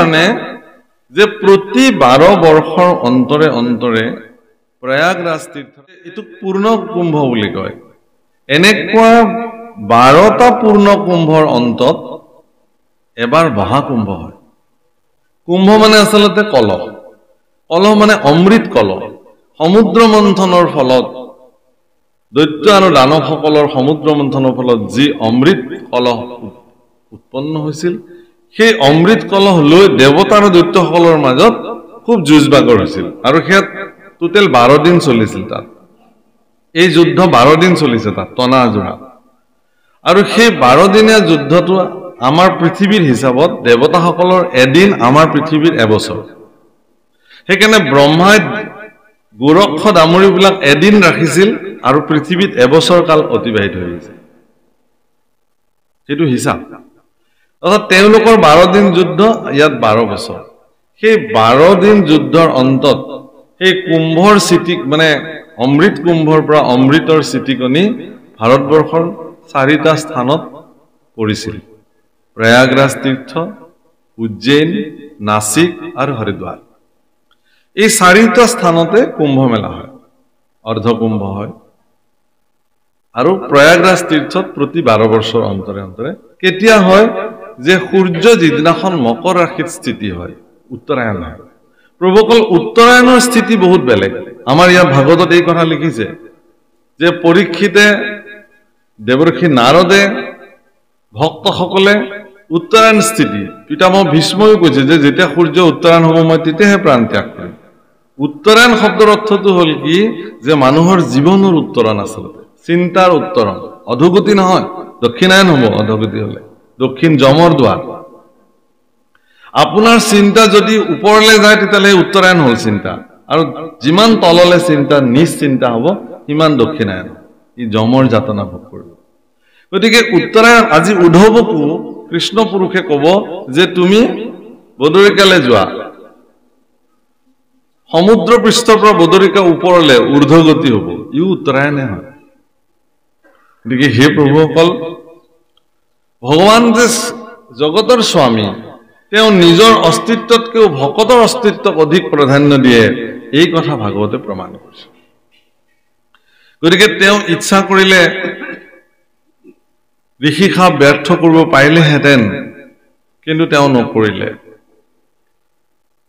কাৰণে যে প্ৰতি 12 বৰ্ষৰ অন্তৰে অন্তৰে প্ৰয়াগৰাজ তীৰ্থ এইটো পূৰ্ণ কুম্ভ বুলি কয় এনেকুৱা 12টা পূৰ্ণ কুম্ভৰ অন্তত এবাৰ মহাকুম্ভ হয় কুম্ভ মানে আসলতে কলহ কলহ মানে অমৃত কলহ সমুদ্ৰ মন্থনৰ ফলত দৈত্য আৰু দানৱসকলৰ সমুদ্ৰ মন্থনৰ ফলত যি অমৃত কলহ উৎপন্ন হৈছিল সেই অমৃত কলহ লৈ দেৱতা আৰু দৈত্যসকলৰ মাজত খুব যুঁজ-বাগৰ হৈছিল আৰু হেত টোটাল 12 দিন চলিছিল তাত এই যুদ্ধ 12 দিন চলিছে তাত তনাজোৰা আৰু সেই 12 দিনীয়া যুদ্ধটো আমাৰ পৃথিৱীৰ হিচাপত দেৱতাসকলৰ এদিন আমাৰ পৃথিৱীৰ এবছৰ হেকানে ব্ৰহ্মাই গোৰক্ষ দামৰীবিলাক এদিন ৰাখিছিল আৰু পৃথিৱীত এবছৰ কাল অতিবাহিত হৈ গৈছে সেইটো হিচাপ অৰ্থাৎ তেওঁলোকৰ 12 দিন যুদ্ধ ইয়াত 12 বছৰ সেই 12 দিন যুদ্ধৰ অন্তত সেই কুম্ভৰ চিটি মানে অমৃত কুম্ভৰ পৰা অমৃতৰ চিটিকনি ভাৰতবৰ্ষৰ 4টা স্থানত পৰিছিল প্ৰয়াগৰাজ তীৰ্থ উজ্জয়ন নাসিক আৰু হৰিদ্বাৰ এই 4টা স্থানতে কুম্ভ মেলা হয় অৰ্ধ কুম্ভ হয় আৰু প্ৰয়াগৰাজ তীৰ্থত প্ৰতি 12 বছৰ অন্তৰে অন্তৰে কেতিয়া হয় যে সূৰ্য যিদিনাখন মকৰ ৰাশিত স্থিতি হয় উত্তৰায়ণ হয় প্ৰভুকল উত্তৰায়ণৰ স্থিতি বহুত বেলেগ আমাৰ ইয়াৰ ভাগৱতত এই কথা লিখিছে যে পৰীক্ষিতে দেৱৰ্ষি নাৰদে ভক্তসকলে উত্তৰায়ণ স্থিতি পিতামহ ভীষ্মই কৈছে যে যেতিয়া সূৰ্য উত্তৰায়ণ হ'ব মই তেতিয়াহে প্ৰাণ ত্যাগ কৰিম উত্তৰায়ণ শব্দৰ অৰ্থটো হ'ল কি যে মানুহৰ জীৱনৰ উত্তৰণ আচলতে চিন্তাৰ উত্তৰণ অধোগতি নহয় দক্ষিণায়ন হ'ব অধোগতি হলে দক্ষিণ যমৰ দ্বাৰ আপোনাৰ চিন্তা যদি ওপৰলৈ যায় তেতিয়ালে উত্তৰায়ণ হ'ল চিন্তা আৰু যিমান তললে চিন্তা নিশ্চিন্তা হ'ব ইমান দক্ষিণায়ন ই যমৰ যাতনা ভোগ কৰিব গতিকে উত্তৰায়ণ আজি উদ্ধৱকো কৃষ্ণ পুৰুষে ক'ব যে তুমি বদৰিকালৈ যোৱা সমুদ্ৰ পৃষ্ঠৰ পৰা বদৰিকা ওপৰলৈ ঊৰ্ধ্বগতি হ'ব ই উত্তৰায়ণে হয় গতিকে হে প্ৰভুসকল ভগৱান যে জগতৰ স্বামী তেওঁ নিজৰ অস্তিত্বতকৈ ভকতৰ অস্তিত্বক অধিক প্ৰাধান্য দিয়ে এই কথা ভাগৱতে প্ৰমাণ কৰিছে গতিকে তেওঁ ইচ্ছা কৰিলে ঋষিখা ব্যৰ্থ কৰিব পাৰিলেহেঁতেন কিন্তু তেওঁ নকৰিলে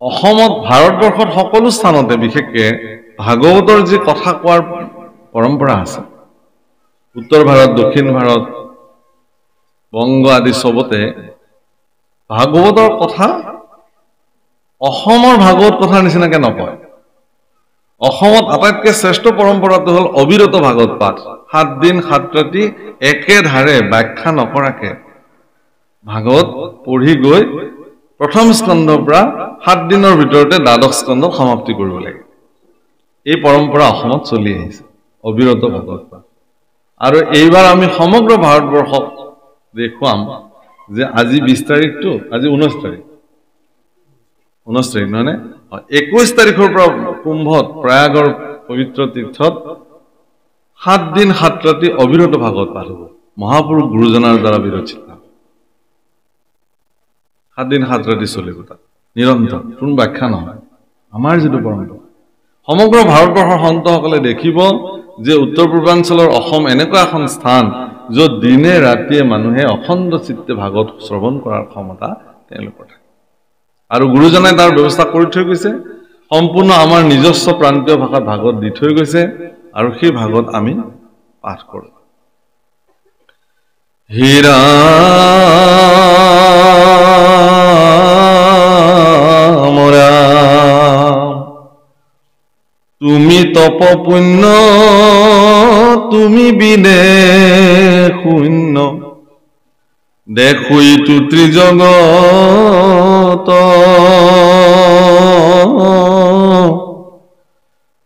অসমত ভাৰতবৰ্ষত সকলো স্থানতে বিশেষকে ভাগৱতৰ যি কথা কোৱাৰ পৰম্পৰা আছে উত্তৰ ভাৰত দক্ষিণ ভাৰত বংগ আদি সবতে ভাগৱতৰ কথা অসমৰ ভাগৱত কথাৰ নিচিনাকে নকয় অসমত আটাইতকৈ শ্ৰেষ্ঠ পৰম্পৰাটো হ'ল অবিৰত ভাগৱত পাঠ 7 দিন 7 ৰাতি একেধাৰে ব্যাখ্যা নকৰাকে ভাগৱত পঢ়ি গৈ প্ৰথম স্কন্ধৰ পৰা 7 দিনৰ ভিতৰতে দ্বাদশ স্কন্ধ সমাপ্তি কৰিব লাগে এই পৰম্পৰা অসমত চলি আহিছে অবিৰত ভাগৱত পাঠ আৰু এইবাৰ আমি সমগ্ৰ ভাৰতবৰ্ষক দেখুৱাম যে আজি 20 তাৰিখটো আজি 19 তাৰিখ 19 তাৰিখ নহয় নে 21 তাৰিখৰ পৰা কুম্ভত প্ৰয়াগৰ পবিত্ৰ তীৰ্থত 7 দিন 7 ৰাতি অবিৰত ভাগৱত পাঠ হ'ব মহাপুৰুষ গুৰুজনাৰ দ্বাৰা বিৰচিত 7 দিন 7 ৰাতি চলিব তাত নিৰন্তৰ কোনো ব্যাখ্যা নহয় আমাৰ যিটো পৰম্পৰা সমগ্ৰ ভাৰতবৰ্ষৰ সন্তসকলে দেখিব যে উত্তৰ পূৰ্বাঞ্চলৰ অসম এনেকুৱা এখন স্থান য'ত দিনে ৰাতিয়ে মানুহে অখণ্ড চিত্তে ভাগৱত শ্ৰৱণ কৰাৰ ক্ষমতা তেওঁলোকৰ থাকে আৰু গুৰুজনাই তাৰ ব্যৱস্থা কৰি থৈ গৈছে সম্পূৰ্ণ আমাৰ নিজস্ব প্ৰান্তীয় ভাষাত ভাগৱত দি থৈ গৈছে আৰু সেই ভাগৱত আমি পাঠ কৰোঁ হীৰা তুমি তপ পুণ্য তুমি বিনে শূন্য দেখুই তু ত্ৰিজগত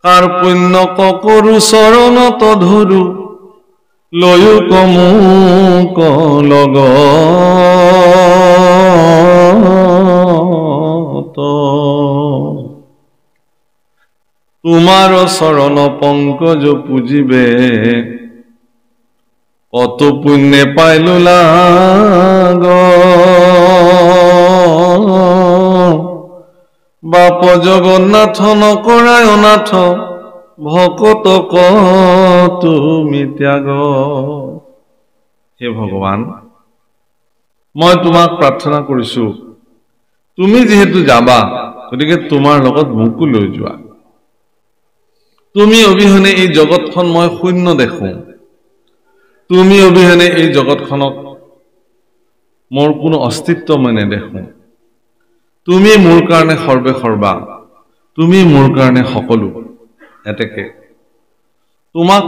কাৰ পুণ্য ককৰু চৰণত ধৰু লয়ো কমুক লগত তোমাৰ চৰণ পংকজ পুজিবে কত পুণ্যে পাইলো লাগ বাপ জগন্নাথ নকৰাই অনাথ ভকত ক তুমি ত্যাগ। হে ভগৱান, মই তোমাক প্ৰাৰ্থনা কৰিছো, তুমি যিহেতু যাবা, গতিকে তোমাৰ লগত মোকো লৈ যোৱা। তুমি অবিহনে এই জগতখন মই শূন্য দেখো। তুমি অবিহনে এই জগতখনক মোৰ কোনো অস্তিত্ব মই নেদেখো। তুমি মোৰ কাৰণে সৰ্বে সৰ্বা, তুমি মোৰ কাৰণে সকলো। এতেকে তোমাক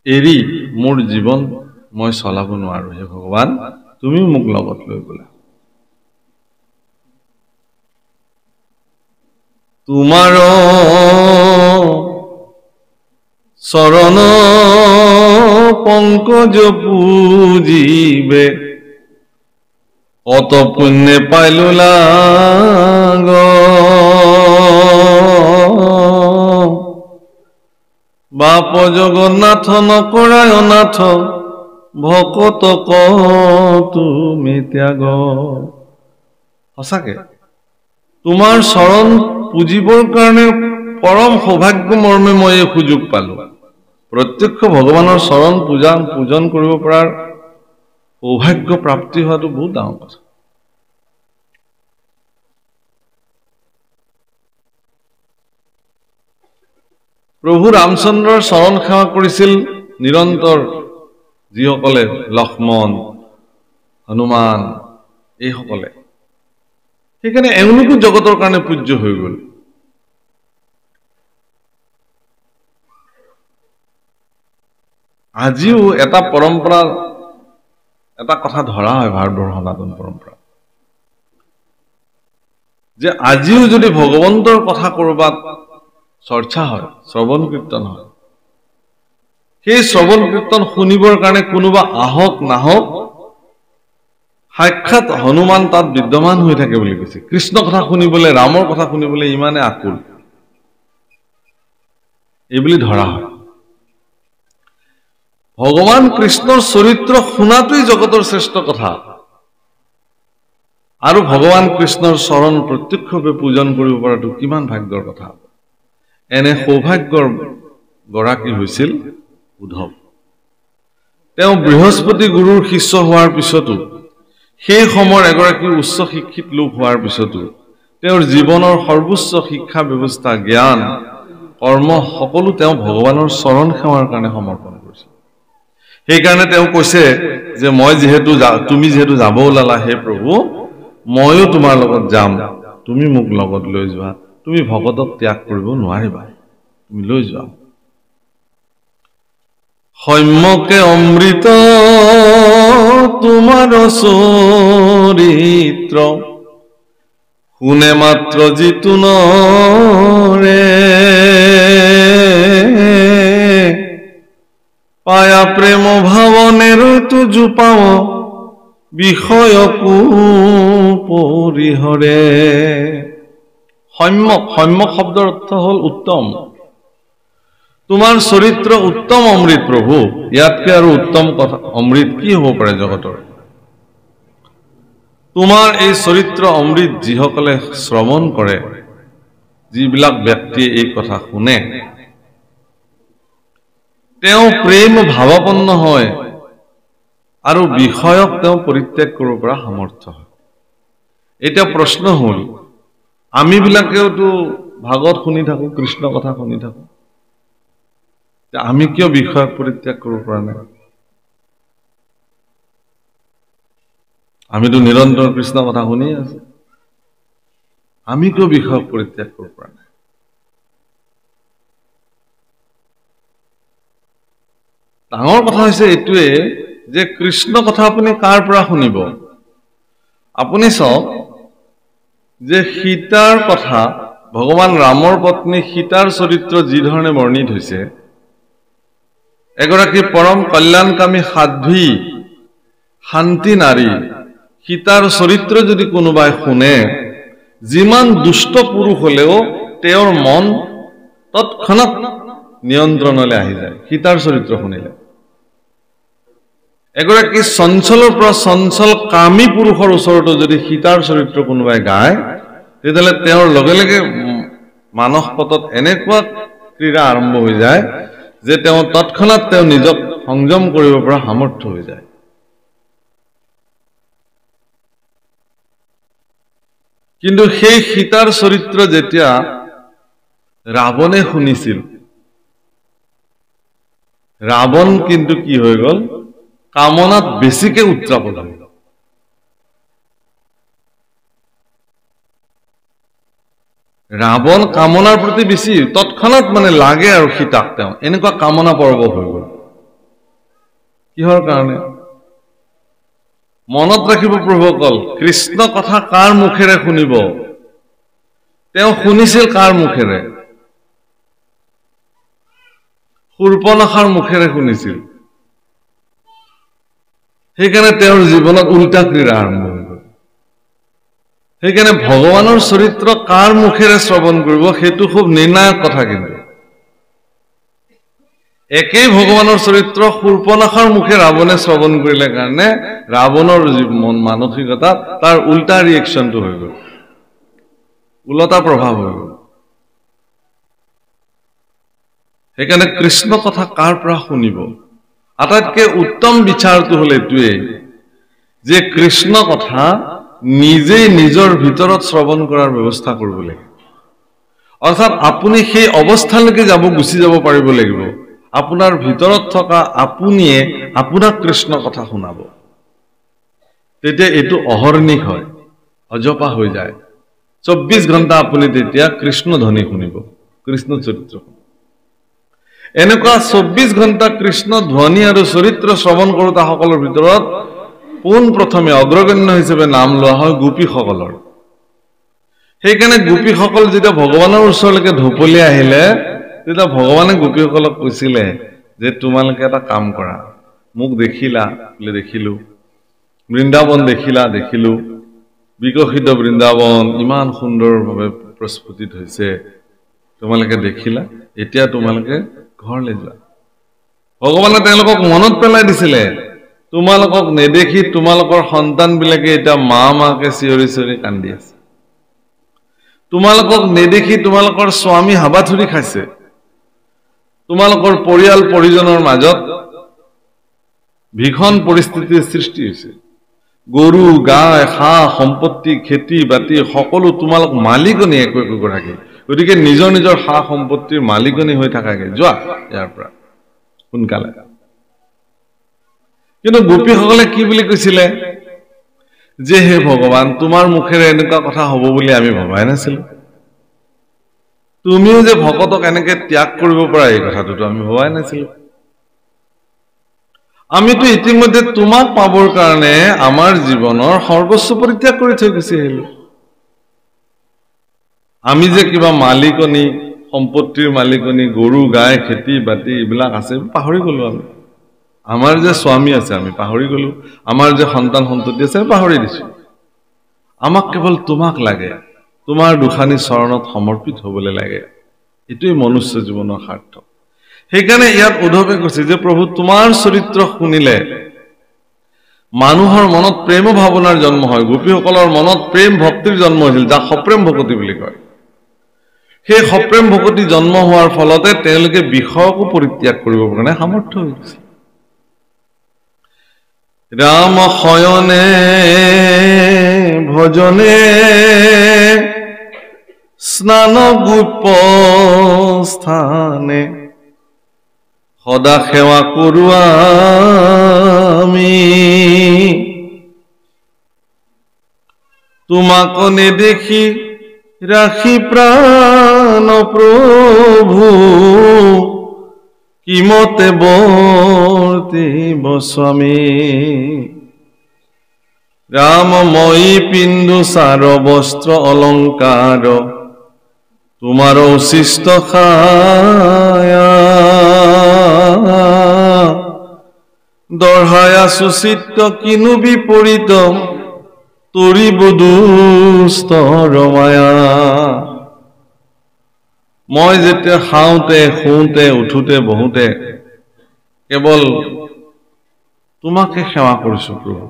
এৰি মোৰ জীৱন মই চলাব নোৱাৰো। হে ভগৱান, তুমি মোক লগত লৈ গলা। তোমাৰ চৰণ পংকজ পূজিবে, কত পুণ্যে পাইলো লাগ। বাপ জগন্নাথ নকৰাই অনাথ ভকত ক তুমি ত্যাগ। সঁচাকে তোমাৰ চৰণ পুজিবৰ কাৰণে পৰম সৌভাগ্য মৰ্মে মই এই সুযোগ পালো। প্ৰত্যক্ষ ভগৱানৰ চৰণ পূজন কৰিব পৰাৰ সৌভাগ্য প্ৰাপ্তি হোৱাটো বহুত ডাঙৰ কথা। প্ৰভু ৰামচন্দ্ৰৰ চৰণ সেৱা কৰিছিল নিৰন্তৰ যিসকলে, লক্ষ্মণ, হনুমান, এইসকলে। সেইকাৰণে এওঁলোকো জগতৰ কাৰণে পূজ্য হৈ গল। আজিও এটা পৰম্পৰা, এটা কথা ধৰা হয় ভাৰতবৰ্ষৰ সনাতন পৰম্পৰা, যে আজিও যদি ভগৱন্তৰ কথা কৰবাত চৰ্চা হয়, শ্ৰৱণ কীৰ্তন হয়, সেই শ্ৰৱণ কীৰ্তন শুনিবৰ কাৰণে কোনোবা আহক নাহক, সাক্ষাৎ হনুমান তাত বিদ্যমান হৈ থাকে বুলি কৈছে। কৃষ্ণ কথা শুনিবলৈ, ৰামৰ কথা শুনিবলৈ ইমানে আকুল, এইবুলি ধৰা হয়। ভগৱান কৃষ্ণৰ চৰিত্ৰ শুনাটোই জগতৰ শ্ৰেষ্ঠ কথা, আৰু ভগৱান কৃষ্ণৰ চৰণ প্ৰত্যক্ষভাৱে পূজন কৰিব পৰাটো কিমান ভাগ্যৰ কথা। এনে সৌভাগ্যৰ গৰাকী হৈছিল উদ্ধৱ। তেওঁ বৃহস্পতি গুৰুৰ শিষ্য হোৱাৰ পিছতো, সেই সময়ৰ এগৰাকী উচ্চ শিক্ষিত লোক হোৱাৰ পিছতো তেওঁৰ জীৱনৰ সৰ্বোচ্চ শিক্ষা ব্যৱস্থা, জ্ঞান, কৰ্ম সকলো তেওঁ ভগৱানৰ চৰণ সেৱাৰ কাৰণে সমৰ্পণ কৰিছিল। সেইকাৰণে তেওঁ কৈছে যে তুমি যিহেতু যাব ওলালা, হে প্ৰভু, ময়ো তোমাৰ লগত যাম, তুমি মোক লগত লৈ যোৱা। তুমি ভকতক ত্যাগ কৰিব নোৱাৰিবা, তুমি লৈ যোৱা। সম্যকে অমৃত তোমাৰ চৰিত্ৰ, শুনে মাত্ৰ যিটো নৰে, পায়া প্ৰেম ভাৱনেৰ তুজু পাও, বিষয়কো পৰিহৰে। সম্যক, সম্যক শব্দৰ অৰ্থ হল উত্তম। তোমাৰ চৰিত্ৰ উত্তম অমৃত প্ৰভু, ইয়াতকে আৰু উত্তম কথা অমৃত কি হ'ব পাৰে জগতৰ। তোমাৰ এই চৰিত্ৰ অমৃত যিসকলে শ্ৰৱণ কৰে, যিবিলাক ব্যক্তিয়ে এই কথা শুনে, তেওঁ প্ৰেম ভাৱাপন্ন হয় আৰু বিষয়ক তেওঁ পৰিত্যাগ কৰিব পৰা সামৰ্থ্য হয়। এতিয়া প্ৰশ্ন হল, আমি বিলাকেওতো ভাগৱত শুনি থাকো, কৃষ্ণ কথা শুনি থাকো, আমি কিয় বিষয়ক পৰিত্যাগ কৰিব পৰা নাই? আমিতো নিৰন্তৰ কৃষ্ণ কথা শুনি আছো, আমি কিয় বিষয়ক পৰিত্যাগ কৰিব পৰা নাই? ডাঙৰ কথা হৈছে এইটোৱে যে কৃষ্ণ কথা আপুনি কাৰ পৰা শুনিব? আপুনি চাওক যে সীতাৰ কথা, ভগৱান ৰামৰ পত্নী সীতাৰ চৰিত্ৰ যি ধৰণে বৰ্ণিত হৈছে, এগৰাকী পৰম কল্যাণকামী সাধ্বী শান্তি নাৰী সীতাৰ চৰিত্ৰ যদি কোনোবাই শুনে, যিমান দুষ্ট পুৰুষ হলেও তেওঁৰ মন তৎক্ষণাৎ নিয়ন্ত্ৰণলৈ আহি যায় সীতাৰ চৰিত্ৰ শুনিলে। এগৰাকী চঞ্চলৰ পৰা চঞ্চল কামী পুৰুষৰ ওচৰতো যদি সীতাৰ চৰিত্ৰ কোনোবাই গায়, তেতিয়াহ'লে তেওঁৰ লগে লগে মানস পথত এনেকুৱা ক্ৰীড়া আৰম্ভ হৈ যায় যে তেওঁ তৎক্ষণাৎ তেওঁ নিজক সংযম কৰিব পৰা সামৰ্থ্য হৈ যায়। কিন্তু সেই সীতাৰ চৰিত্ৰ যেতিয়া ৰাৱণে শুনিছিল, ৰাৱণ কিন্তু কি হৈ গ'ল, কামনাত বেছিকে উত্ৰাপল হৈ গ'ল। ৰাৱণ কামনাৰ প্ৰতি বেছি তৎক্ষণাৎ মানে লাগে আৰু সীতাক তেওঁ এনেকুৱা কামনা পৰ্ব হৈ গ'ল। কিহৰ কাৰণে? মনত ৰাখিব প্ৰভুসকল, কৃষ্ণ কথা কাৰ মুখেৰে শুনিব? তেওঁ শুনিছিল কাৰ মুখেৰে? শূৰ্পণখাৰ মুখেৰে শুনিছিল। সেইকাৰণে তেওঁৰ জীৱনত উল্টা ক্ৰীড়া আৰম্ভ হৈ গ'ল। সেইকাৰণে ভগৱানৰ চৰিত্ৰ কাৰ মুখেৰে শ্ৰৱণ কৰিব সেইটো খুব নিৰ্ণায়ক কথা। কিন্তু একেই ভগৱানৰ চৰিত্ৰ শূৰ্পণখাৰ মুখে ৰাৱণে শ্ৰৱণ কৰিলে কাৰণে ৰাৱণৰ মানসিকতা তাৰ উল্টা ৰিয়েকশ্যনটো হৈ গ'ল, উলটা প্ৰভাৱ হৈ গ'ল। সেইকাৰণে কৃষ্ণ কথা কাৰ পৰা শুনিব? আটাইতকৈ উত্তম বিচাৰটো হ'ল এইটোৱেই যে কৃষ্ণ কথা নিজেই নিজৰ ভিতৰত শ্ৰৱণ কৰাৰ ব্যৱস্থা কৰিব লাগিব। অৰ্থাৎ আপুনি সেই অৱস্থালৈকে গুচি যাব পাৰিব লাগিব। আপোনাৰ ভিতৰত থকা আপুনিয়ে আপোনাক কৃষ্ণ কথা শুনাব। তেতিয়া এইটো অহৰ্নিশ হয়, অজপা হৈ যায়। 24 ঘণ্টা আপুনি তেতিয়া কৃষ্ণ ধ্বনি শুনিব, কৃষ্ণ চৰিত্ৰ। এনেকুৱা 24 ঘণ্টা কৃষ্ণ ধ্বনি আৰু চৰিত্ৰ শ্ৰৱণ কৰোতা সকলৰ ভিতৰত পোন প্ৰথমে অগ্ৰগণ্য হিচাপে নাম লোৱা হয় গোপীসকলৰ। সেইকাৰণে গোপীসকল যেতিয়া ভগৱানৰ ওচৰলৈকে ঢপলি আহিলে, তেতিয়া ভগৱানে গোপীসকলক কৈছিলে যে তোমালোকে এটা কাম কৰা, মোক দেখিলা বোলে দেখিলো, বৃন্দাবন দেখিলা দেখিলো, বিকশিত বৃন্দাবন ইমান সুন্দৰভাৱে প্ৰস্ফুটিত হৈছে, তোমালোকে দেখিলা, এতিয়া তোমালোকে ঘৰলৈ যোৱা। ভগৱানে তেওঁলোকক মনত পেলাই দিছিলে, তোমালোকক নেদেখি তোমালোকৰ সন্তানবিলাকে এতিয়া মা মাকে চিঞৰি চিঞৰি কান্দি আছে। তোমালোকক নেদেখি তোমালোকৰ স্বামী হাবাথুৰি খাইছে। তোমালোকৰ পৰিয়াল পৰিজনৰ মাজত ভীষণ পৰিস্থিতিৰ সৃষ্টি হৈছে। গৰু গাই সা সম্পত্তি খেতি বাতি সকলো তোমালোক মালিকনী একো একোগৰাকী। গতিকে নিজৰ নিজৰ সা সম্পত্তিৰ মালিকনী হৈ থাকাকে যোৱা ইয়াৰ পৰা সোনকালে। কিন্তু গোপীসকলে কি বুলি কৈছিলে যে হে ভগৱান, তোমাৰ মুখেৰে এনেকুৱা কথা হ'ব বুলি আমি ভবাই নাছিলো। তুমিও যে ভকতক এনেকে ত্যাগ কৰিব পৰা এই কথাটোতো আমি ভবাই নাছিলো। আমিতো ইতিমধ্যে তোমাক পাবৰ কাৰণে আমাৰ জীৱনৰ সৰ্বস্ব পৰিত্যাগ কৰি থৈ গুচি আহিলো। আমি যে কিবা মালিকনী, সম্পত্তিৰ মালিকনী, গৰু গাই খেতি বাতি এইবিলাক আছে পাহৰি গলো। আমি আমাৰ যে স্বামী আছে আমি পাহৰি গলো, আমাৰ যে সন্তান সন্ততি আছে পাহৰি দিছো। আমাক কেৱল তোমাক লাগে, তোমাৰ দুখানি চৰণত সমৰ্পিত হবলৈ লাগে। এইটোৱেই মনুষ্য জীৱনৰ স্বাৰ্থ। সেইকাৰণে ইয়াত উদ্ধৱে কৈছে যে প্ৰভু তোমাৰ চৰিত্ৰ শুনিলে মানুহৰ মনত প্ৰেম ভাৱনাৰ জন্ম হয়। গোপীসকলৰ মনত প্ৰেম ভক্তিৰ জন্ম হৈছিল, যাক সপ্ৰেম ভকতি বুলি কয়। সেই সপ্ৰেম ভকতি জন্ম হোৱাৰ ফলতে তেওঁলোকে বিষয়কো পৰিত্যাগ কৰিবৰ কাৰণে সামৰ্থ্য হৈ গৈছে। ৰাম শয়নে ভজনে স্নান গোপ স্থানে সদা সেৱা কৰোৱা আমি। তোমাক নেদেখি ৰাখি প্ৰাণ প্ৰভু, কিমতে বৰ্তিব স্বামী। ৰামময়ী পিন্ধু চাৰ বস্ত্ৰ অলংকাৰ, তোমাৰ উচিষ্ট খায়া। দঢ়ায়া সুচিত্ত কিনু বিপৰীত, তৰিব দুষ্ট ৰমায়া। মই যেতিয়া খাওঁতে শুওঁতে উঠোতে বহুতে কেৱল তোমাকে সেৱা কৰিছো প্ৰভু।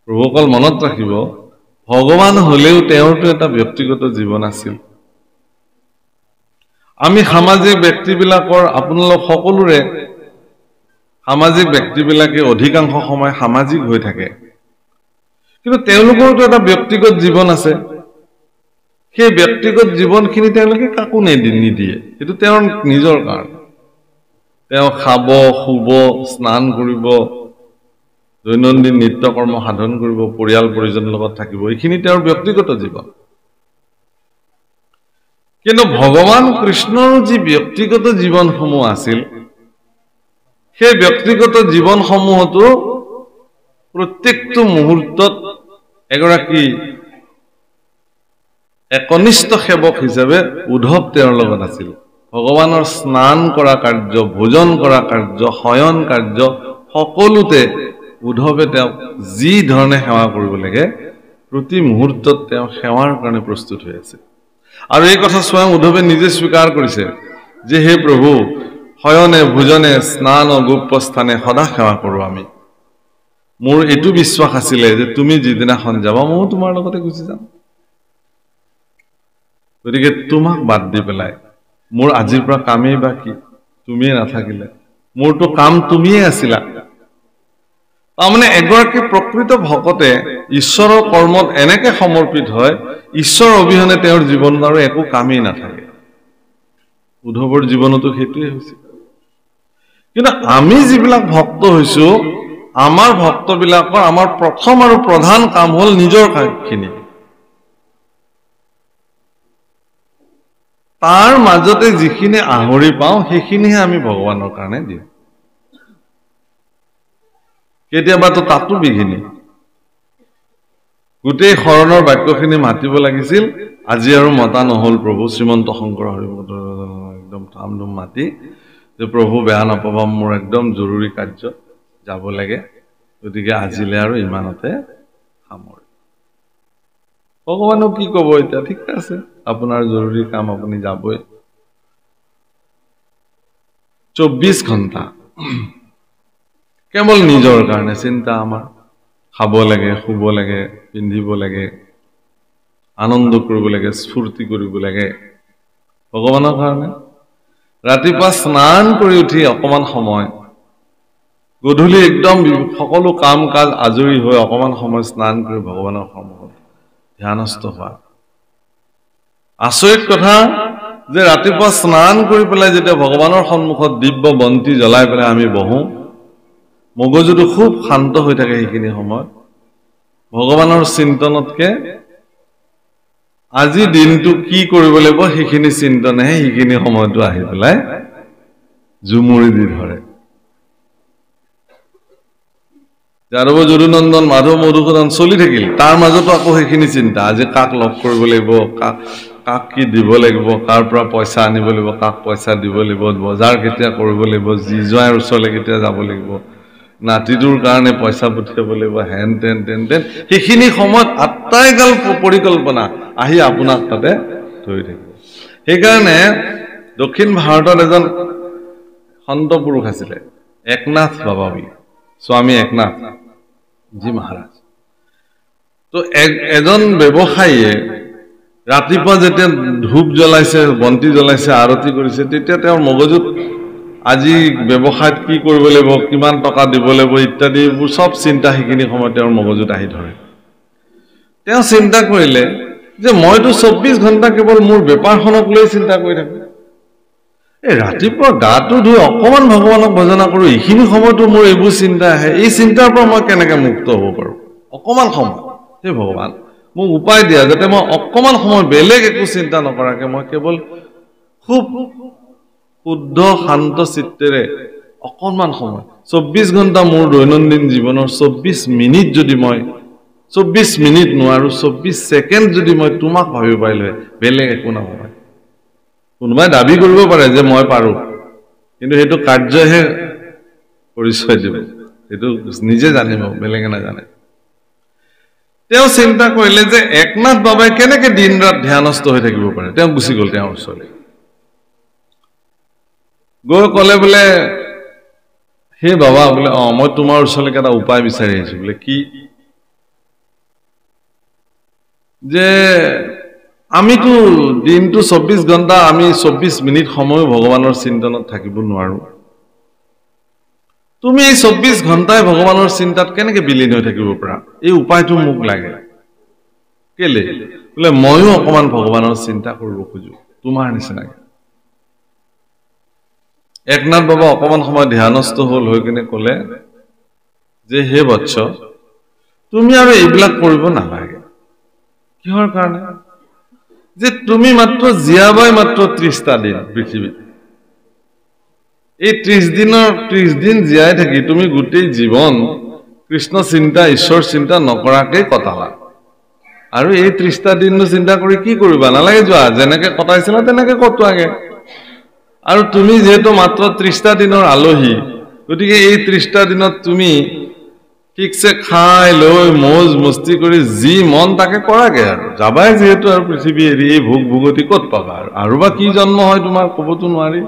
প্ৰভুসকল মনত ৰাখিব, ভগৱান হলেও তেওঁৰটো এটা ব্যক্তিগত জীৱন আছিল আমি সামাজিক ব্যক্তিবিলাকৰ আপোনালোক সকলোৰে সামাজিক ব্যক্তিবিলাকে অধিকাংশ সময় সামাজিক হৈ থাকে কিন্তু তেওঁলোকৰটো এটা ব্যক্তিগত জীৱন আছে সেই ব্যক্তিগত জীৱনখিনি তেওঁলোকে কাকো নিদিয়ে এটো তেওঁৰ নিজৰ কাৰণ তেওঁ খাব শুব স্নান কৰিব দৈনন্দিন নিত্যকৰ্ম সাধন কৰিব পৰিয়াল পৰিজনৰ লগত থাকিব এইখিনি তেওঁৰ ব্যক্তিগত জীৱন কিন্তু ভগৱান কৃষ্ণৰ যি ব্যক্তিগত জীৱনসমূহ আছিল সেই ব্যক্তিগত জীৱনসমূহতো প্ৰত্যেকটো মুহূৰ্তত এগৰাকী একনিষ্ঠ সেৱক হিচাপে উদ্ধৱ তেওঁৰ লগত আছিল ভগৱানৰ স্নান কৰা কাৰ্য ভোজন কৰা কাৰ্য শয়ন কাৰ্য সকলোতে উদ্ধৱে তেওঁ যি ধৰণে সেৱা কৰিব লাগে প্ৰতি মুহূৰ্তত তেওঁ সেৱাৰ কাৰণে প্ৰস্তুত হৈ আছে আৰু এই কথা স্বয়ং উদ্ধৱে নিজে স্বীকাৰ কৰিছে যে হে প্ৰভু শয়নে ভোজনে স্নান গোপ্যস্থানে সদা সেৱা কৰো আমি মোৰ এটো বিশ্বাস আছিল যে তুমি যিদিনাখন যাবা মই তোমাৰ লগতে গুচি যাম গতিকে তোমাক বাদ দি পেলাই মোৰ আজিৰ পৰা কামেই বাকি তুমিয়ে নাথাকিলে মোৰটো কাম তুমিয়ে আছিলা তাৰমানে এগৰাকী প্ৰকৃত ভকতে ঈশ্বৰৰ কৰ্মত এনেকে সমৰ্পিত হয় ঈশ্বৰ অবিহনে তেওঁৰ জীৱনত আৰু একো কামেই নাথাকে উদ্ধৱৰ জীৱনতো সেইটোৱে হৈছিল কিন্তু আমি যিবিলাক ভক্ত হৈছো আমাৰ ভক্তবিলাকৰ আমাৰ প্ৰথম আৰু প্ৰধান কাম হ'ল নিজৰ কামখিনি তাৰ মাজতে যিখিনি আহৰি পাওঁ সেইখিনিহে আমি ভগৱানৰ কাৰণে দিওঁ কেতিয়াবাতো তাতো বিঘিনি গোটেই শৰণৰ বাক্যখিনি মাতিব লাগিছিল আজি আৰু মতা নহল প্ৰভু শ্ৰীমন্ত শংকৰ হৰিভকত একদম ধামধুম মাতি যে প্ৰভু বেয়া নাপাবা মোৰ একদম জৰুৰী কাৰ্য যাব লাগে গতিকে আজিলে আৰু ইমানতে সামৰি ভগৱানক কি ক'ব এতিয়া ঠিক আছে আপোনাৰ জৰুৰী কাম আপুনি যাবই 24 ঘণ্টা কেৱল নিজৰ কাৰণে চিন্তা আমাৰ খাব লাগে শুব লাগে পিন্ধিব লাগে আনন্দ কৰিব লাগে স্ফূৰ্তি কৰিব লাগে ভগৱানৰ কাৰণে ৰাতিপুৱা স্নান কৰি উঠি অকমান সময় গধূলি একদম সকলো কাম কাজ আজৰি হৈ অকমান সময় স্নান কৰি ভগৱানৰ সন্মুখত ধ্যানস্থ হোৱা আচৰিত কথা যে ৰাতিপুৱা স্নান কৰি পেলাই যেতিয়া ভগৱানৰ সন্মুখত দিব্য বন্তি জ্বলাই পেলাই আমি বহো মগজুটো খুব শান্ত হৈ থাকে সেইখিনি সময়ত ভগৱানৰ চিন্তনতকে আজি দিনটো কি কৰিব লাগিব সেইখিনি চিন্তনহে সেইখিনি সময়টো আহি পেলাই জুমুৰি দি ধৰে যাদৱ যদুনন্দন মাধৱ মধুসূদন চলি থাকিল তাৰ মাজতো আকৌ সেইখিনি চিন্তা আজি কাক লগ কৰিব লাগিব কাক কি দিব লাগিব কাৰ পৰা পইচা আনিব লাগিব কাক পইচা দিব লাগিব বজাৰ কেতিয়া কৰিব লাগিব যি জোৱাৰ ওচৰলৈ কেতিয়া যাব লাগিব নাতিটোৰ কাৰণে পইচা পঠিয়াব লাগিব হেন তেন তেন তেন সেইখিনি সময়ত আটাইগাল পৰিকল্পনা আহি আপোনাক তাতে ধৰি থাকিব সেইকাৰণে দক্ষিণ ভাৰতত এজন সন্ত পুৰুষ আছিলে একনাথ বাবা বুলি স্বামী একনাথ জি মহাৰাজ তো এজন ব্যৱসায়ীয়ে ৰাতিপুৱা যেতিয়া ধূপ জ্বলাইছে বন্তি জ্বলাইছে আৰতি কৰিছে তেতিয়া তেওঁৰ মগজুত আজি ব্যৱসায়ত কি কৰিব লাগিব কিমান টকা দিব লাগিব ইত্যাদি সব চিন্তা সেইখিনি সময়ত তেওঁৰ মগজুত আহি ধৰে তেওঁ চিন্তা কৰিলে যে মইতো 24 ঘণ্টা কেৱল মোৰ বেপাৰখনক লৈ চিন্তা কৰি থাকো এই ৰাতিপুৱা গাটো ধুই অকমান ভগৱানক ভজনা কৰো এইখিনি সময়তো মোৰ এইবোৰ চিন্তা আহে এই চিন্তাৰ পৰা মই কেনেকৈ মুক্ত হ'ব পাৰো অকমান সময় হে ভগৱান মোক উপায় দিয়া যাতে মই অকমান সময় বেলেগ একো চিন্তা নকৰাকে মই কেৱল খুব শুদ্ধ শান্ত চিত্তেৰে অকমান সময় 24 ঘণ্টা মোৰ দৈনন্দিন জীৱনৰ 24 মিনিট যদি মই 24 মিনিট নোৱাৰো 24 সেকেন্ড যদি মই তোমাক ভাবিব পাৰিলে বেলেগ একো নহয় কোনোবাই দাবী কৰিব পাৰে যে মই পাৰো কিন্তু হেতু কাৰ্যহে পৰিচয় দিব হেতু নিজে জানিব বেলেগে নাজানে তেওঁ চিন্তা কৰিলে যে একনাথ বাবাই কেনেকৈ দিন ৰাত ধ্যানস্থ হৈ থাকিব পাৰে তেওঁ গুচি গ'ল তেওঁৰ ওচৰলৈ গৈ ক'লে বোলে হে বাবা বোলে মই তোমাৰ ওচৰলৈ এটা উপায় বিচাৰি আহিছো বোলে কি যে আমিতো দিনটো 24 ঘণ্টা আমি 24 মিনিট সময় ভগৱানৰ চিন্তনত থাকিব নোৱাৰো তুমি এই 24 ঘণ্টাই ভগৱানৰ চিন্তাত কেনেকৈ বিলীন হৈ থাকিব পাৰা এই উপায়টো মোক লাগে কেলে বলে ময়ো অকমান ভগৱানৰ চিন্তা কৰিব খুজো তোমাৰ নিচিনাকে একনাথ বাবা অকমান সময় ধ্যানস্থ হল হৈ কিনে ক'লে যে হে বৎস তুমি আৰু এইবিলাক কৰিব নালাগে কিহৰ কাৰণে যে তুমি মাত্ৰ জিয়াবাই মাত্ৰ 30টা দিন পৃথিৱীত এই 30 দিন জিয়াই থাকি তুমি গোটেই জীৱন কৃষ্ণ চিন্তা ঈশ্বৰ চিন্তা নকৰাকৈ কটালা আৰু এই 30টা দিননো চিন্তা কৰি কি কৰিবা নালাগে যোৱা যেনেকৈ কটাইছিলা তেনেকৈ কটোৱাগে আৰু তুমি যেহেতু মাত্ৰ 30টা দিনৰ আলহী গতিকে এই 30টা দিনত তুমি ঠিকছে খাই লৈ মৌজ মস্তি কৰি যি মন তাকে কৰাগে আৰু যাবাই যেহেতু আৰু পৃথিৱী এৰি এই ভোগ ভোগতি ক'ত পাবা আৰু বা কি জন্ম হয় তোমাৰ ক'বতো নোৱাৰি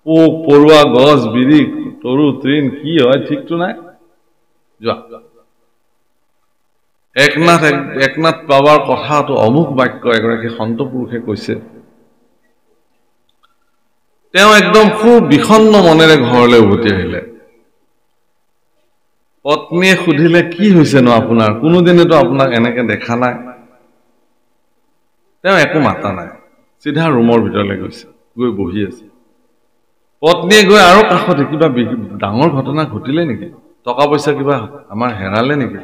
পোক পৰুৱা গছ বিৰি তৰু তৃণ কি হয় ঠিকতো নাই যোৱা একনাথ বাবাৰ কথাটো অমুক বাক্য এগৰাকী সন্ত পুৰুষে কৈছে তেওঁ একদম খুব বিষণ্ণ মনেৰে ঘৰলৈ উভতি আহিলে পত্নীয়ে সুধিলে কি হৈছে ন আপোনাৰ কোনোদিনেতো আপোনাক এনেকে দেখা নাই তেওঁ একো মাতা নাই চিধা ৰুমৰ ভিতৰলৈ গৈছে গৈ বহি আছে পত্নীয়ে গৈ আৰু কাষতে কিবা ডাঙৰ ঘটনা ঘটিলে নেকি টকা পইচা কিবা আমাৰ হেৰালে নেকি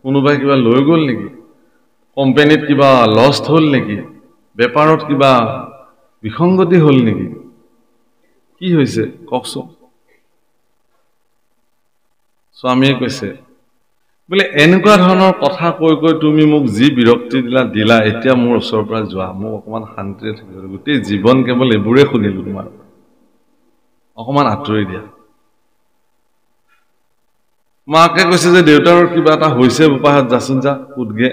কোনোবাই কিবা লৈ গ'ল নেকি কোম্পানীত কিবা লষ্ট হ'ল নেকি বেপাৰত কিবা বিসংগতি হ'ল নেকি কি হৈছে কওকচোন স্বামীয়ে কৈছে বোলে এনেকুৱা ধৰণৰ কথা কৈ কৈ তুমি মোক যি বিৰক্তি দিলা এতিয়া মোৰ ওচৰৰ পৰা যোৱা মোক অকমান শান্তিৰে থাকিব গোটেই জীৱন কেৱল এইবোৰে শুনিলো তোমাৰ অকমান আঁতৰি দিয়া মাকে কৈছে যে দেউতাৰ কিবা এটা হৈছে উপায়ত যাচোন যা উঠগে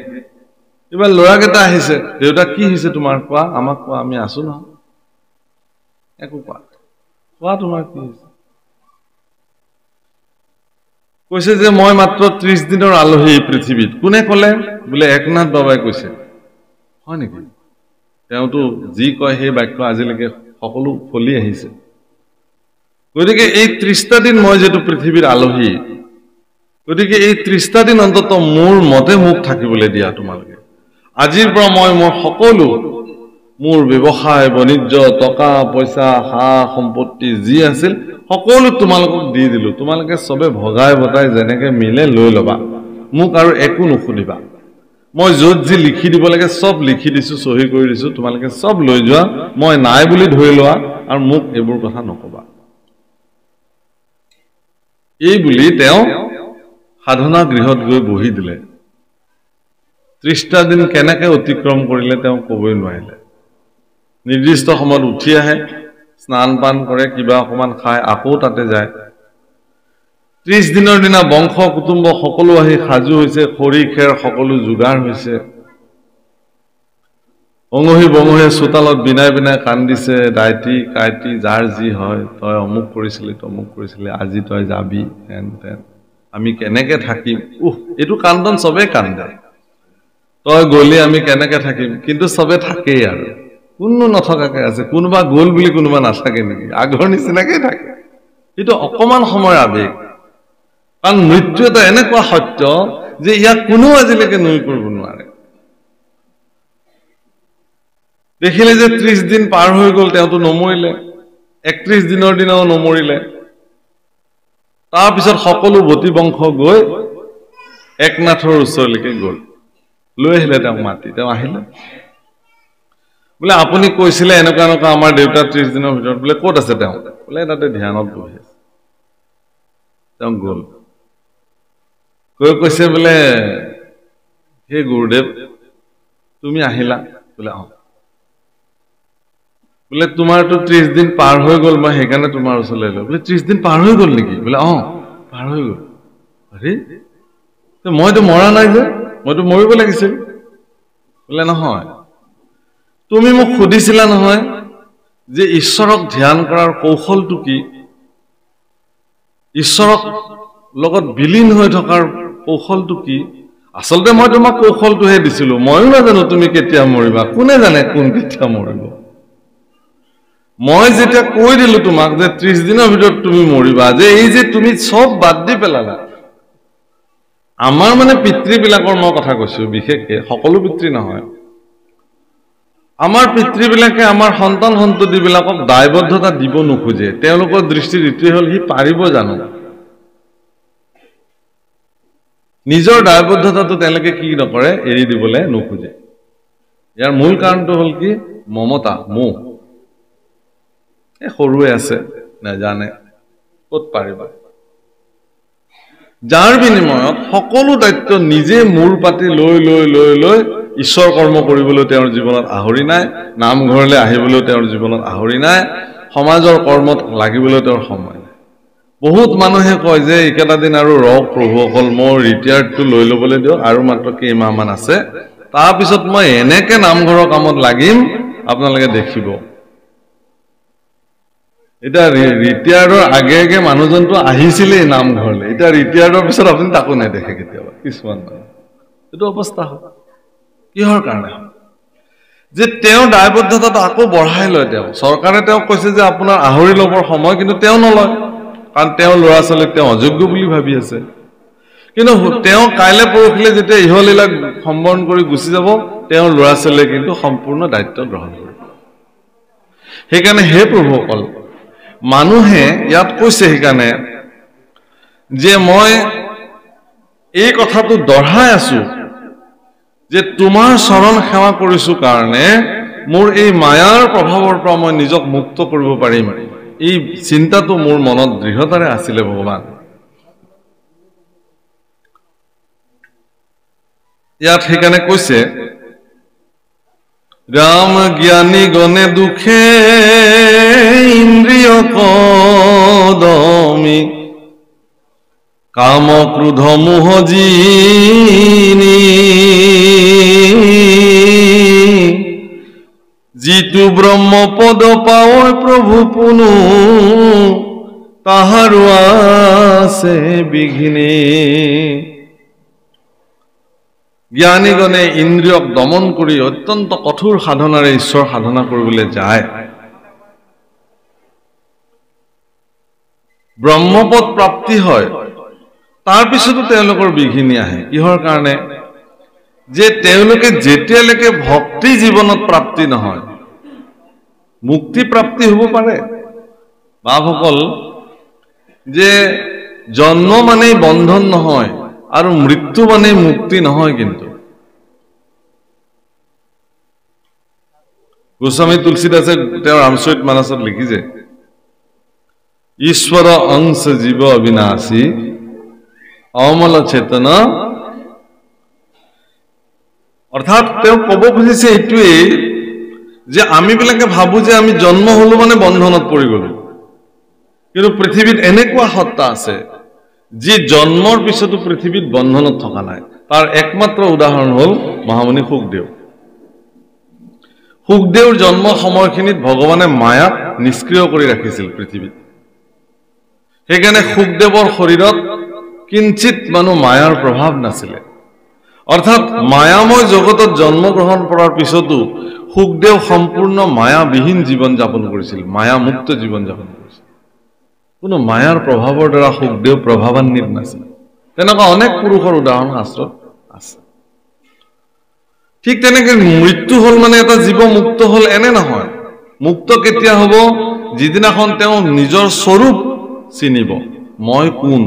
এবাৰ ল'ৰাকেইটা আহিছে দেউতা কি হৈছে তোমাৰ কোৱা আমাক কোৱা আমি আছো ন একো কোৱা তোমাৰ কি হৈছে কৈছে যে মই মাত্ৰ 30 দিনৰ আলহী পৃথিৱীত কোনে ক'লে বোলে একনাথ বাবাই কৈছে হয় নেকি তেওঁতো যি কয় সেই বাক্য আজিলৈকে সকলো ফলি আহিছে গতিকে এই 30টা দিন মই যেটো পৃথিৱীৰ আলহী গতিকে এই 30টা দিন অন্তত মোৰ মতে মোক থাকিবলৈ দিয়া তোমালোকে আজিৰ পৰা মই মোৰ সকলো মোৰ ব্যৱসায় বাণিজ্য টকা পইচা হা সম্পত্তি যি আছিল সকলো তোমালোকক দি দিলো তোমালোকে সবে ভগাই বটাই যেনেকে মিলে লৈ লবা মোক আৰু একো নুখুদিবা মই যত যি লিখি দিব লাগে সব লিখি দিছো সহি কৰি দিছো তোমালোকে সব লৈ যোৱা মই নাই বুলি ধৰি লোৱা আৰু মোক এইবোৰ কথা নকবা এই বুলি তেওঁ সাধনা গৃহত গৈ বহি দিলে 30টা দিন কেনেকৈ অতিক্ৰম কৰিলে তেওঁ ক'বই নোৱাৰিলে নিৰ্দিষ্ট সময়ত উঠি আহে স্নান পান কৰে কিবা অকমান খায় আকৌ তাতে যায় 30 দিনৰ দিনা বংশ কুটুম্ব সকলো আহি সাজু হৈছে খৰি খেৰ সকলো যোগাৰ হৈছে অঙহি বঙহি চোতালত বিনাই বিনাই কান্দিছে দাইটি কাইটি যাৰ যি হয় তই অমুক কৰিছিলি আজি তই যাবি তেন আমি কেনেকৈ থাকিম এইটো কান্দন সবে কান্দে তই গলি আমি কেনেকৈ থাকিম কিন্তু সবে থাকেই আৰু কোনো নথকাকে আছে কোনোবা গ'ল বুলি কোনোবা নাথাকে নেকি আগৰ নিচিনাকৈ থাকে এইটো অকমান সময়ৰ আবেগ কাৰণ মৃত্যু এটা এনেকুৱা সত্য যে ইয়াক কোনো আজিলৈকে নুই কৰিব নোৱাৰে দেখিলে যে 30 দিন পাৰ হৈ গ'ল তেওঁতো নমৰিলে 31 দিনৰ দিনাও নমৰিলে তাৰ পিছত সকলো বতি বংশ গৈ একনাথৰ ওচৰলৈকে গ'ল লৈ আহিলে তেওঁক মাতি তেওঁ আহিলে বোলে আপুনি কৈছিলে এনেকুৱা এনেকুৱা আমাৰ দেউতা 30 দিনৰ ভিতৰত বোলে ক'ত আছে তেওঁ বোলে তাতে ধ্যানত বহি আছে তেওঁ গ'ল কৈছে বোলে হে গুৰুদেৱ তুমি আহিলা বোলে বোলে তোমাৰতো 30 দিন পাৰ হৈ গ'ল মই সেইকাৰণে তোমাৰ ওচৰলৈ আহিলো বোলে 30 দিন পাৰ হৈ গ'ল নেকি বোলে পাৰ হৈ গ'ল আৰে মইতো মৰা নাই যে মইতো মৰিব লাগিছিল বোলে নহয় তুমি মোক সুধিছিলা নহয় যে ঈশ্বৰক ধ্যান কৰাৰ কৌশলটো কি ঈশ্বৰক লগত বিলীন হৈ থকাৰ কৌশলটো কি আচলতে মই তোমাক কৌশলটোহে দিছিলো ময়ো নাজানো তুমি কেতিয়া মৰিবা কোনে জানে কোন কেতিয়া মৰিব মই যেতিয়া কৈ দিলো তোমাক যে 30 দিনৰ ভিতৰত তুমি মৰিবা যে এই যে তুমি সব বাদ দি পেলালা আমাৰ মানে পিতৃবিলাকৰ মই কথা কৈছো বিশেষকৈ সকলো পিতৃ নহয় আমাৰ পিতৃবিলাকে আমাৰ সন্তান সন্ততিবিলাকক দায়বদ্ধতা দিব নোখোজে তেওঁলোকৰ দৃষ্টিত ইটোৱে হ'ল হি পাৰিব জানো নিজৰ দায়বদ্ধতাটো তেওঁলোকে কি নকৰে এৰি দিবলৈ নোখোজে ইয়াৰ মূল কাৰণটো হ'ল কি মমতা মোহ এই সৰুৱে আছে নাজানে ক'ত পাৰিবা যাৰ বিনিময়ত সকলো দায়িত্ব নিজে মূৰ পাতি লৈ লৈ লৈ লৈ ঈশ্বৰ কৰ্ম কৰিবলৈ তেওঁৰ জীৱনত আহৰি নাই নামঘৰলৈ আহিবলৈ তেওঁৰ জীৱনত আহৰি নাই সমাজৰ কৰ্মত লাগিবলৈ তেওঁৰ সময় নাই বহুত মানুহে কয় যে একেটা দিন আৰু ৰক প্ৰভুসকল মই ৰিটায়াৰ্ডটো লৈ ল'বলৈ দিয়ক আৰু মাত্ৰ কেইমাহমান আছে তাৰ পিছত মই এনেকে নামঘৰৰ কামত লাগিম আপোনালোকে দেখিব এটা ৰিটায়াৰ্ডৰ আগে আগে মানুহজনটো আহিছিলেই নামঘৰলৈ এটা ৰিটায়াৰ্ডৰ পিছত আপুনি তাকো নেদেখে কেতিয়াবা কিছুমান এইটো অৱস্থা হয় কিহৰ কাৰণে যে তেওঁ দায়বদ্ধতাটো আকৌ বঢ়াই লয় তেওঁ চৰকাৰে তেওঁক কৈছে যে আপোনাৰ আহৰি ল'বৰ সময় কিন্তু তেওঁ নলয় কাৰণ তেওঁ ল'ৰা ছোৱালীক তেওঁ অযোগ্য বুলি ভাবি আছে কিন্তু তেওঁ কাইলৈ পৰহিলে যেতিয়া ইহলীলাক সম্বৰণ কৰি গুচি যাব তেওঁৰ ল'ৰা ছোৱালীয়ে কিন্তু সম্পূৰ্ণ দায়িত্ব গ্ৰহণ কৰিব সেইকাৰণে হে প্ৰভুসকল মানুহে ইয়াত কৈছে সেইকাৰণে যে মই এই কথাটো দঢ়াই আছো যে তোমাৰ চৰণ সেৱা কৰিছো কাৰণে মোৰ এই মায়াৰ প্ৰভাৱৰ পৰা মই নিজক মুক্ত কৰিব পাৰিম এই চিন্তাটো মোৰ মনত দৃঢ়তাৰে আছিলে ভগৱান ইয়াত সেইকাৰণে কৈছে राम ज्ञानी गणे दुखे इंद्रिय कदमी काम क्रोध मोह जीनी जितु ब्रह्म पद पाओ प्रभु पुनु ताहार आसे बिघिने জ্ঞানীগণে ইন্দ্ৰিয়ক দমন কৰি অত্যন্ত কঠোৰ সাধনাৰে ঈশ্বৰ সাধনা কৰিবলৈ যায় ব্ৰহ্মপদ প্ৰাপ্তি হয় তাৰ পিছতো তেওঁলোকৰ বিঘিনি আহে কিহৰ কাৰণে যে তেওঁলোকে যেতিয়ালৈকে ভক্তি জীৱনত প্ৰাপ্তি নহয় মুক্তি প্ৰাপ্তি হ'ব পাৰে বাভকল যে জন্ম মানেই বন্ধন নহয় আৰু মৃত্যু মানে মুক্তি নহয় কিন্তু গোস্বামী তুলসীদাসে তেওঁৰ ৰামচৰিত মানসত লিখিছে ঈশ্বৰ অংশ জীৱ অবিনাশী অমল চেতন অৰ্থাৎ তেওঁ ক'ব খুজিছে এইটোৱে যে আমি বিলাকে ভাবো যে আমি জন্ম হলো মানে বন্ধনত পৰি গলো কিন্তু পৃথিৱীত এনেকুৱা সত্তা আছে যি জন্মৰ পিছতো পৃথিৱীত বন্ধনত থকা নাই তাৰ একমাত্ৰ উদাহৰণ হ'ল মহামুনি সুখদেৱৰ জন্ম সময়খিনিত ভগৱানে মায়াক নিষ্ক্ৰিয় কৰি ৰাখিছিল পৃথিৱীত সেইকাৰণে সুখদেৱৰ শৰীৰত কিঞ্চিত মানুহ মায়াৰ প্ৰভাৱ নাছিলে অৰ্থাৎ মায়াময় জগতত জন্মগ্ৰহণ কৰাৰ পিছতো সুখদেৱ সম্পূৰ্ণ মায়াবিহীন জীৱন যাপন কৰিছিল মায়ামুক্ত জীৱন যাপন কৰিছিল কোনো মায়াৰ প্ৰভাৱৰ দ্বাৰা সুখদেৱ প্ৰভাৱান্বিত নাছিল তেনেকুৱা অনেক পুৰুষৰ উদাহৰণ শাস্ত্ৰত আছে ঠিক তেনেকৈ মৃত্যু হ'ল মানে এটা জীৱ মুক্ত হ'ল এনে নহয় মুক্ত কেতিয়া হ'ব যিদিনাখন তেওঁ নিজৰ স্বৰূপ চিনিব মই কোন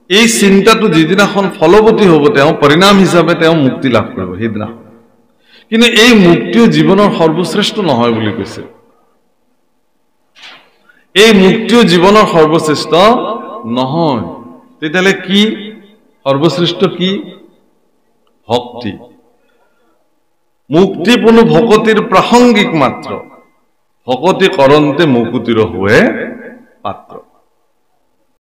এই চিন্তাটো যিদিনাখন ফলৱতী হ'ব তেওঁ পৰিণাম হিচাপে তেওঁ মুক্তি লাভ কৰিব সেইদিনাখন কিন্তু এই মুক্তিও জীৱনৰ সৰ্বশ্ৰেষ্ঠ নহয় বুলি কৈছে এই মুক্তিও জীৱনৰ সৰ্বশ্ৰেষ্ঠ নহয় তেতিয়ালে কি সৰ্বশ্ৰেষ্ঠ কি ভক্তি মুক্তি পুনু ভকতিৰ প্ৰাসংগিক মাত্ৰ ভকতি কৰন্তে মুকুতিৰ হোৱে পাত্ৰ